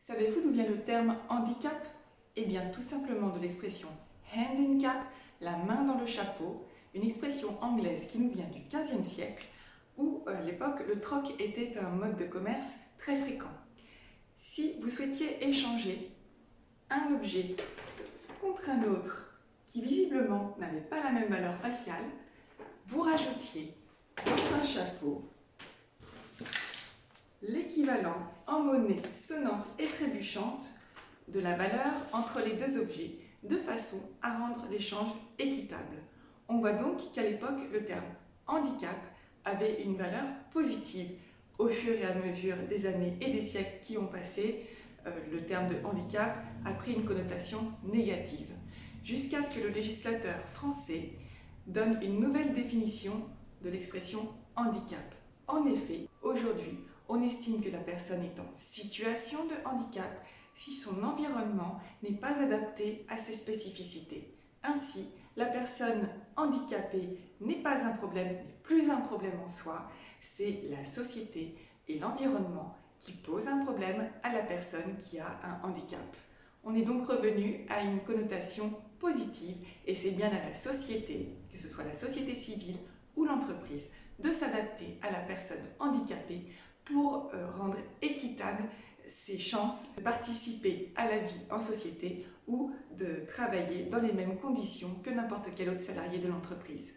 Savez-vous d'où vient le terme handicap? Eh bien, tout simplement de l'expression hand in cap, la main dans le chapeau, une expression anglaise qui nous vient du XVe siècle, où à l'époque le troc était un mode de commerce très fréquent. Si vous souhaitiez échanger un objet contre un autre qui visiblement n'avait pas la même valeur faciale, vous rajoutiez dans un chapeau l'équivalent en monnaie sonnante et trébuchante de la valeur entre les deux objets, de façon à rendre l'échange équitable. On voit donc qu'à l'époque, le terme handicap avait une valeur positive. Au fur et à mesure des années et des siècles qui ont passé, le terme de handicap a pris une connotation négative, jusqu'à ce que le législateur français donne une nouvelle définition de l'expression handicap. En effet, aujourd'hui, on estime que la personne est en situation de handicap si son environnement n'est pas adapté à ses spécificités. Ainsi, la personne handicapée n'est pas un problème, n'est plus un problème en soi, c'est la société et l'environnement qui posent un problème à la personne qui a un handicap. On est donc revenu à une connotation positive et c'est bien à la société, que ce soit la société civile ou l'entreprise, de s'adapter à la personne handicapée pour rendre équitable ses chances de participer à la vie en société ou de travailler dans les mêmes conditions que n'importe quel autre salarié de l'entreprise.